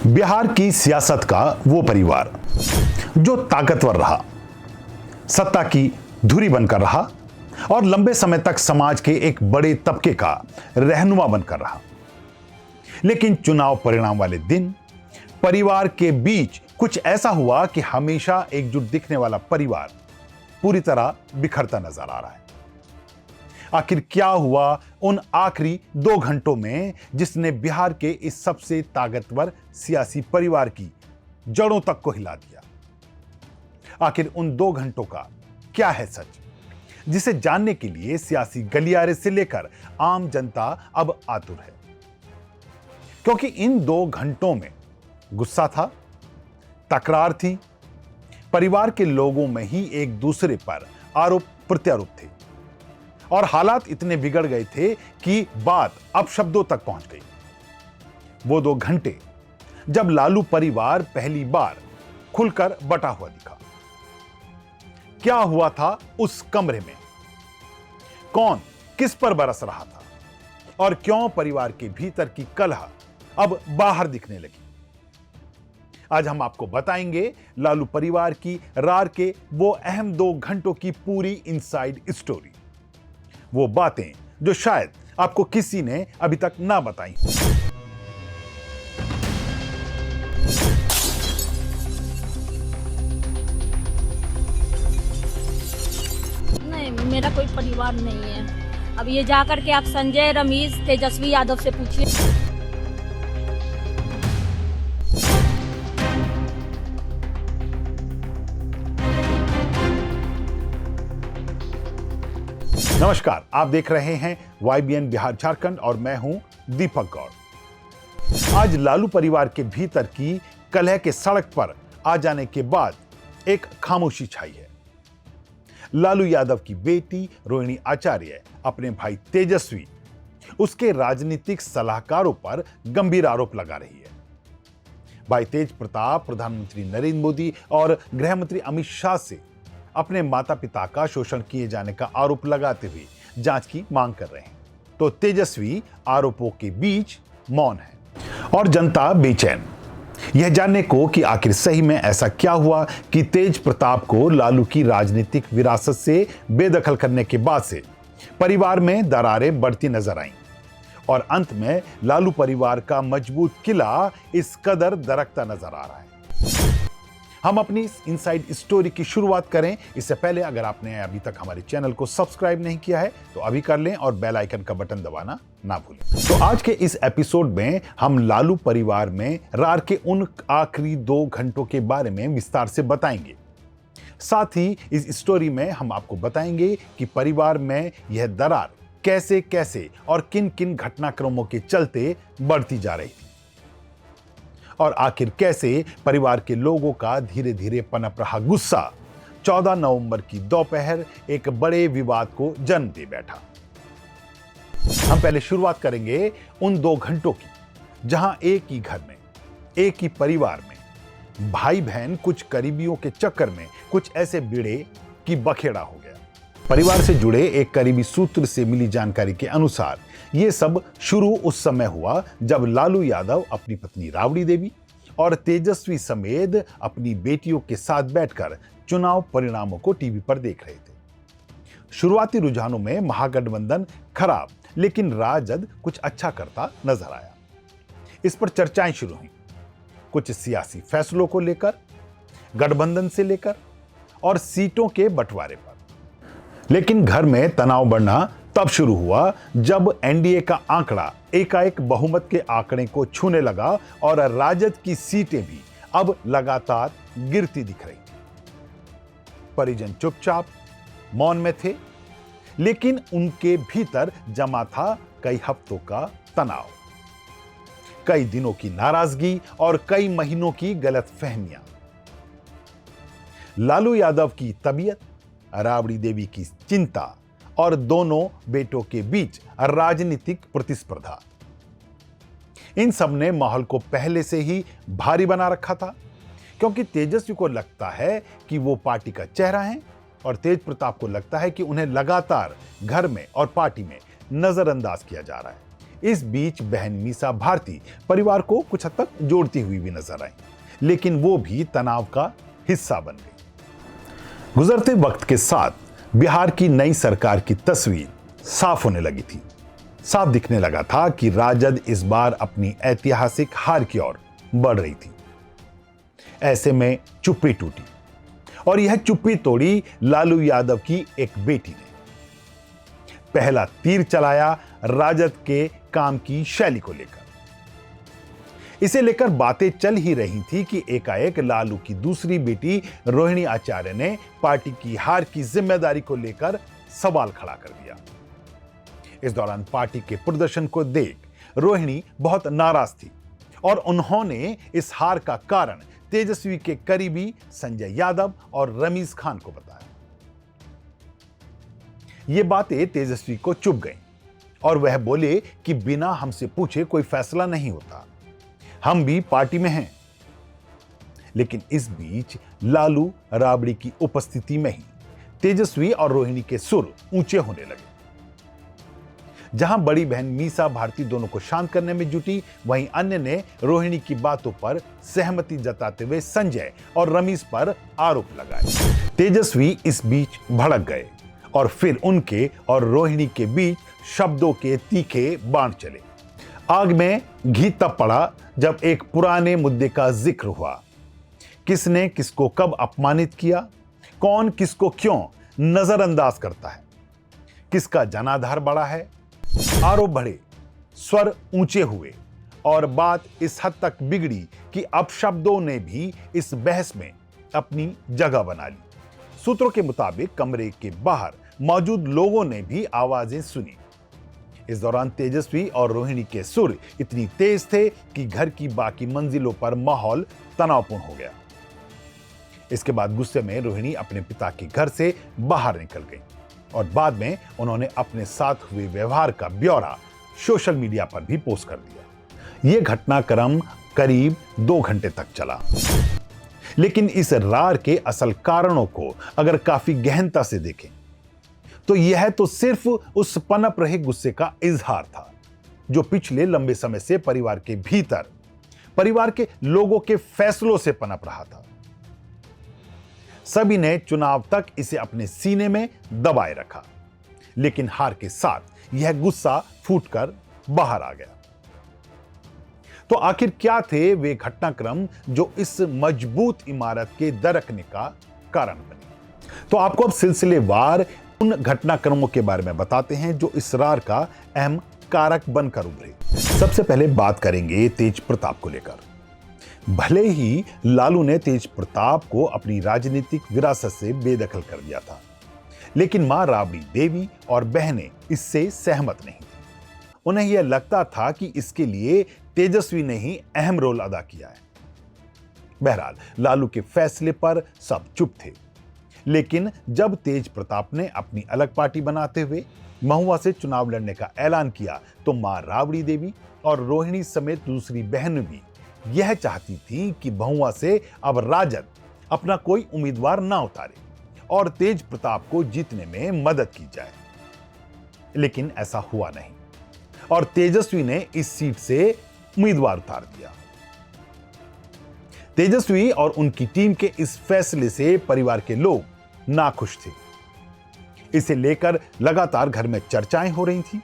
बिहार की सियासत का वो परिवार जो ताकतवर रहा, सत्ता की धुरी बनकर रहा और लंबे समय तक समाज के एक बड़े तबके का रहनुमा बनकर रहा। लेकिन चुनाव परिणाम वाले दिन परिवार के बीच कुछ ऐसा हुआ कि हमेशा एकजुट दिखने वाला परिवार पूरी तरह बिखरता नजर आ रहा है। आखिर क्या हुआ उन आखिरी 2 घंटों में जिसने बिहार के इस सबसे ताकतवर सियासी परिवार की जड़ों तक को हिला दिया? आखिर उन 2 घंटों का क्या है सच, जिसे जानने के लिए सियासी गलियारे से लेकर आम जनता अब आतुर है। क्योंकि इन 2 घंटों में गुस्सा था, तकरार थी, परिवार के लोगों में ही एक दूसरे पर आरोप प्रत्यारोप थे और हालात इतने बिगड़ गए थे कि बात अब शब्दों तक पहुंच गई। वो 2 घंटे जब लालू परिवार पहली बार खुलकर बटा हुआ दिखा। क्या हुआ था उस कमरे में? कौन किस पर बरस रहा था और क्यों परिवार के भीतर की कलह अब बाहर दिखने लगी? आज हम आपको बताएंगे लालू परिवार की रार के वो अहम 2 घंटों की पूरी इनसाइड स्टोरी, वो बातें जो शायद आपको किसी ने अभी तक ना बताई हो। नहीं, मेरा कोई परिवार नहीं है। अब ये जाकर के आप संजय, रमेश, तेजस्वी यादव से पूछिए। नमस्कार, आप देख रहे हैं YBN बिहार झारखंड और मैं हूं दीपक गौड़। आज लालू परिवार के भीतर की कलह के सड़क पर आ जाने के बाद एक खामोशी छाई है। लालू यादव की बेटी रोहिणी आचार्य अपने भाई तेजस्वी, उसके राजनीतिक सलाहकारों पर गंभीर आरोप लगा रही है। भाई तेज प्रताप प्रधानमंत्री नरेंद्र मोदी और गृह मंत्री अमित शाह से अपने माता पिता का शोषण किए जाने का आरोप लगाते हुए जांच की मांग कर रहे हैं, तो तेजस्वी आरोपों के बीच मौन है और जनता बेचैन यह जानने को कि आखिर सही में ऐसा क्या हुआ कि तेज प्रताप को लालू की राजनीतिक विरासत से बेदखल करने के बाद से परिवार में दरारें बढ़ती नजर आईं और अंत में लालू परिवार का मजबूत किला इस कदर दरकता नजर आ रहा है। हम अपनी इस इनसाइड स्टोरी की शुरुआत करें इससे पहले अगर आपने अभी तक हमारे चैनल को सब्सक्राइब नहीं किया है तो अभी कर लें और बेल आइकन का बटन दबाना ना भूलें। तो आज के इस एपिसोड में हम लालू परिवार में रार के उन आखिरी 2 घंटों के बारे में विस्तार से बताएंगे। साथ ही इस स्टोरी में हम आपको बताएंगे कि परिवार में यह दरार कैसे कैसे और किन किन घटनाक्रमों के चलते बढ़ती जा रही थी और आखिर कैसे परिवार के लोगों का धीरे धीरे पनप रहा गुस्सा 14 नवंबर की दोपहर एक बड़े विवाद को जन्म दे बैठा। हम पहले शुरुआत करेंगे उन 2 घंटों की जहां एक ही घर में, एक ही परिवार में भाई बहन कुछ करीबियों के चक्कर में कुछ ऐसे भिड़े कि बखेड़ा हो गया। परिवार से जुड़े एक करीबी सूत्र से मिली जानकारी के अनुसार यह सब शुरू उस समय हुआ जब लालू यादव अपनी पत्नी राबड़ी देवी और तेजस्वी समेत अपनी बेटियों के साथ बैठकर चुनाव परिणामों को टीवी पर देख रहे थे। शुरुआती रुझानों में महागठबंधन खराब लेकिन राजद कुछ अच्छा करता नजर आया। इस पर चर्चाएं शुरू हुई, कुछ सियासी फैसलों को लेकर, गठबंधन से लेकर और सीटों के बंटवारे पर। लेकिन घर में तनाव बढ़ना तब शुरू हुआ जब एनडीए का आंकड़ा एकाएक बहुमत के आंकड़े को छूने लगा और राजद की सीटें भी अब लगातार गिरती दिख रही। परिजन चुपचाप मौन में थे, लेकिन उनके भीतर जमा था कई हफ्तों का तनाव, कई दिनों की नाराजगी और कई महीनों की गलतफहमियां। लालू यादव की तबीयत, राबड़ी देवी की चिंता और दोनों बेटों के बीच राजनीतिक प्रतिस्पर्धा, इन सब ने माहौल को पहले से ही भारी बना रखा था। क्योंकि तेजस्वी को लगता है कि वो पार्टी का चेहरा है और तेज प्रताप को लगता है कि उन्हें लगातार घर में और पार्टी में नजरअंदाज किया जा रहा है। इस बीच बहन मीसा भारती परिवार को कुछ हद तक जोड़ती हुई भी नजर आई, लेकिन वो भी तनाव का हिस्सा बन गई। गुजरते वक्त के साथ बिहार की नई सरकार की तस्वीर साफ होने लगी थी। साफ दिखने लगा था कि राजद इस बार अपनी ऐतिहासिक हार की ओर बढ़ रही थी। ऐसे में चुप्पी टूटी, और यह चुप्पी तोड़ी लालू यादव की एक बेटी ने। पहला तीर चलाया राजद के काम की शैली को लेकर। इसे लेकर बातें चल ही रही थी कि एकाएक लालू की दूसरी बेटी रोहिणी आचार्य ने पार्टी की हार की जिम्मेदारी को लेकर सवाल खड़ा कर दिया। इस दौरान पार्टी के प्रदर्शन को देख रोहिणी बहुत नाराज थी और उन्होंने इस हार का कारण तेजस्वी के करीबी संजय यादव और रमीज खान को बताया। ये बातें तेजस्वी को चुभ गईं और वह बोले कि बिना हमसे पूछे कोई फैसला नहीं होता, हम भी पार्टी में हैं। लेकिन इस बीच लालू राबड़ी की उपस्थिति में ही तेजस्वी और रोहिणी के सुर ऊंचे होने लगे। जहां बड़ी बहन मीसा भारती दोनों को शांत करने में जुटी, वहीं अन्य ने रोहिणी की बातों पर सहमति जताते हुए संजय और रमीज पर आरोप लगाए। तेजस्वी इस बीच भड़क गए और फिर उनके और रोहिणी के बीच शब्दों के तीखे बाण चले। आग में घी तब पड़ा जब एक पुराने मुद्दे का जिक्र हुआ। किसने किसको कब अपमानित किया, कौन किसको क्यों नजरअंदाज करता है, किसका जनाधार बड़ा है। आरोप बढ़े, स्वर ऊंचे हुए और बात इस हद तक बिगड़ी कि अपशब्दों ने भी इस बहस में अपनी जगह बना ली। सूत्रों के मुताबिक कमरे के बाहर मौजूद लोगों ने भी आवाजें सुनी। इस दौरान तेजस्वी और रोहिणी के सुर इतनी तेज थे कि घर की बाकी मंजिलों पर माहौल तनावपूर्ण हो गया। इसके बाद गुस्से में रोहिणी अपने पिता के घर से बाहर निकल गई और बाद में उन्होंने अपने साथ हुए व्यवहार का ब्यौरा सोशल मीडिया पर भी पोस्ट कर दिया। यह घटनाक्रम करीब 2 घंटे तक चला। लेकिन इस रार के असल कारणों को अगर काफी गहनता से देखें तो यह तो सिर्फ उस पनप रहे गुस्से का इजहार था जो पिछले लंबे समय से परिवार के भीतर परिवार के लोगों के फैसलों से पनप रहा था। सभी ने चुनाव तक इसे अपने सीने में दबाए रखा, लेकिन हार के साथ यह गुस्सा फूटकर बाहर आ गया। तो आखिर क्या थे वे घटनाक्रम जो इस मजबूत इमारत के दरकने का कारण बने? तो आपको अब सिलसिलेवार उन घटनाक्रमों के बारे में बताते हैं जो इस रार का अहम कारक बनकर उभरे। सबसे पहले बात करेंगे तेज प्रताप को लेकर। भले ही लालू ने तेज प्रताप को अपनी राजनीतिक विरासत से बेदखल कर दिया था, लेकिन मां राबड़ी देवी और बहनें इससे सहमत नहीं थी। उन्हें यह लगता था कि इसके लिए तेजस्वी ने ही अहम रोल अदा किया है। बहरहाल लालू के फैसले पर सब चुप थे, लेकिन जब तेज प्रताप ने अपनी अलग पार्टी बनाते हुए महुआ से चुनाव लड़ने का ऐलान किया तो मां राबड़ी देवी और रोहिणी समेत दूसरी बहन भी यह चाहती थी कि महुआ से अब राजद अपना कोई उम्मीदवार ना उतारे और तेज प्रताप को जीतने में मदद की जाए। लेकिन ऐसा हुआ नहीं और तेजस्वी ने इस सीट से उम्मीदवार उतार दिया। तेजस्वी और उनकी टीम के इस फैसले से परिवार के लोग नाखुश थे। इसे लेकर लगातार घर में चर्चाएं हो रही थी।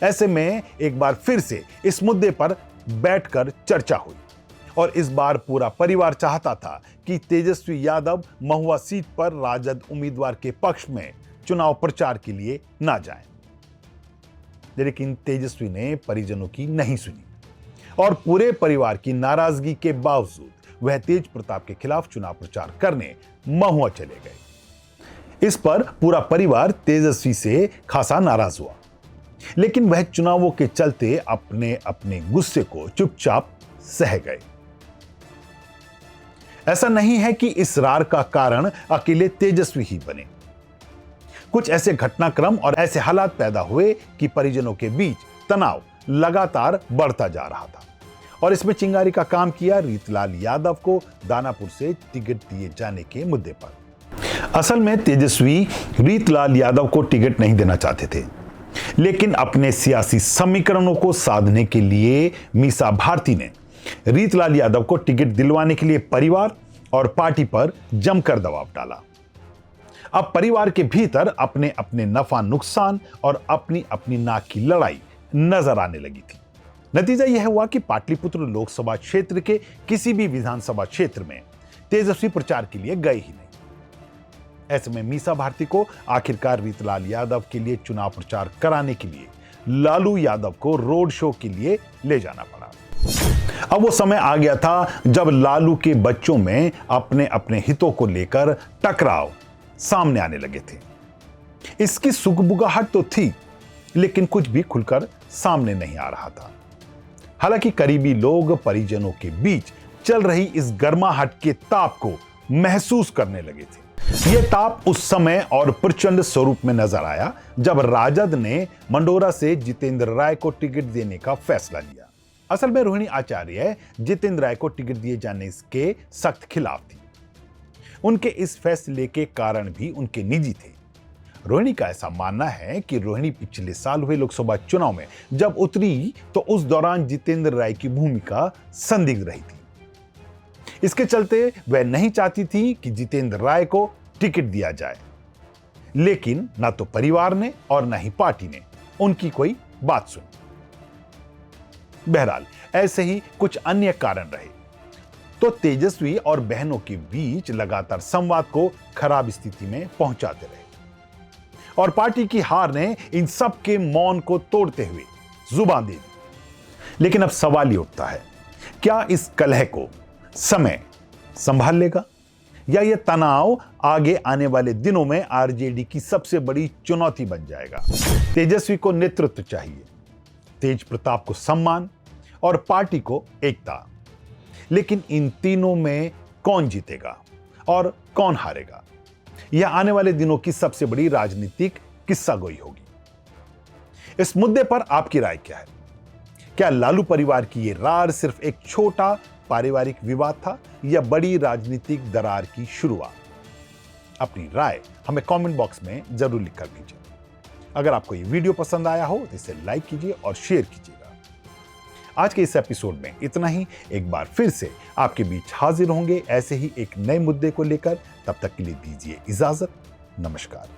ऐसे में एक बार फिर से इस मुद्दे पर बैठकर चर्चा हुई और इस बार पूरा परिवार चाहता था कि तेजस्वी यादव महुआ सीट पर राजद उम्मीदवार के पक्ष में चुनाव प्रचार के लिए ना जाएं। लेकिन तेजस्वी ने परिजनों की नहीं सुनी और पूरे परिवार की नाराजगी के बावजूद वह तेज प्रताप के खिलाफ चुनाव प्रचार करने महुआ चले गए। इस पर पूरा परिवार तेजस्वी से खासा नाराज हुआ, लेकिन वह चुनावों के चलते अपने अपने गुस्से को चुपचाप सह गए। ऐसा नहीं है कि इस रार का कारण अकेले तेजस्वी ही बने। कुछ ऐसे घटनाक्रम और ऐसे हालात पैदा हुए कि परिजनों के बीच तनाव लगातार बढ़ता जा रहा था और इसमें चिंगारी का काम किया रीतलाल यादव को दानापुर से टिकट दिए जाने के मुद्दे पर। असल में तेजस्वी रीतलाल यादव को टिकट नहीं देना चाहते थे, लेकिन अपने सियासी समीकरणों को साधने के लिए मीसा भारती ने रीतलाल यादव को टिकट दिलवाने के लिए परिवार और पार्टी पर जमकर दबाव डाला। अब परिवार के भीतर अपने अपने नफा नुकसान और अपनी अपनी नाक की लड़ाई नजर आने लगी थी। नतीजा यह हुआ कि पाटलिपुत्र लोकसभा क्षेत्र के किसी भी विधानसभा क्षेत्र में तेजस्वी प्रचार के लिए गए ही नहीं। ऐसे में मीसा भारती को आखिरकार रीतलाल यादव के लिए चुनाव प्रचार कराने के लिए लालू यादव को रोड शो के लिए ले जाना पड़ा। अब वो समय आ गया था जब लालू के बच्चों में अपने अपने हितों को लेकर टकराव सामने आने लगे थे। इसकी सुगबुगाहट तो थी, लेकिन कुछ भी खुलकर सामने नहीं आ रहा था। हालांकि करीबी लोग परिजनों के बीच चल रही इस गर्माहट के ताप को महसूस करने लगे थे। यह ताप उस समय और प्रचंड स्वरूप में नजर आया जब राजद ने मंडोरा से जितेंद्र राय को टिकट देने का फैसला लिया। असल में रोहिणी आचार्य जितेंद्र राय को टिकट दिए जाने के सख्त खिलाफ थी। उनके इस फैसले के कारण भी उनके निजी थे। रोहिणी का ऐसा मानना है कि रोहिणी पिछले साल हुए लोकसभा चुनाव में जब उतरी तो उस दौरान जितेंद्र राय की भूमिका संदिग्ध रही थी। इसके चलते वह नहीं चाहती थी कि जितेंद्र राय को टिकट दिया जाए, लेकिन ना तो परिवार ने और ना ही पार्टी ने उनकी कोई बात सुनी। बहरहाल ऐसे ही कुछ अन्य कारण रहे तो तेजस्वी और बहनों के बीच लगातार संवाद को खराब स्थिति में पहुंचाते रहे और पार्टी की हार ने इन सब के मौन को तोड़ते हुए जुबान दे दी। लेकिन अब सवाल ये उठता है, क्या इस कलह को समय संभाल लेगा या यह तनाव आगे आने वाले दिनों में आरजेडी की सबसे बड़ी चुनौती बन जाएगा? तेजस्वी को नेतृत्व चाहिए, तेज प्रताप को सम्मान और पार्टी को एकता, लेकिन इन तीनों में कौन जीतेगा और कौन हारेगा, यह आने वाले दिनों की सबसे बड़ी राजनीतिक किस्सागोई होगी। इस मुद्दे पर आपकी राय क्या है? क्या लालू परिवार की यह रार सिर्फ एक छोटा पारिवारिक विवाद था या बड़ी राजनीतिक दरार की शुरुआत? अपनी राय हमें कमेंट बॉक्स में जरूर लिखकर भेजिए। अगर आपको यह वीडियो पसंद आया हो तो इसे लाइक कीजिए और शेयर कीजिएगा। आज के इस एपिसोड में इतना ही। एक बार फिर से आपके बीच हाजिर होंगे ऐसे ही एक नए मुद्दे को लेकर। तब तक के लिए दीजिए इजाजत। नमस्कार।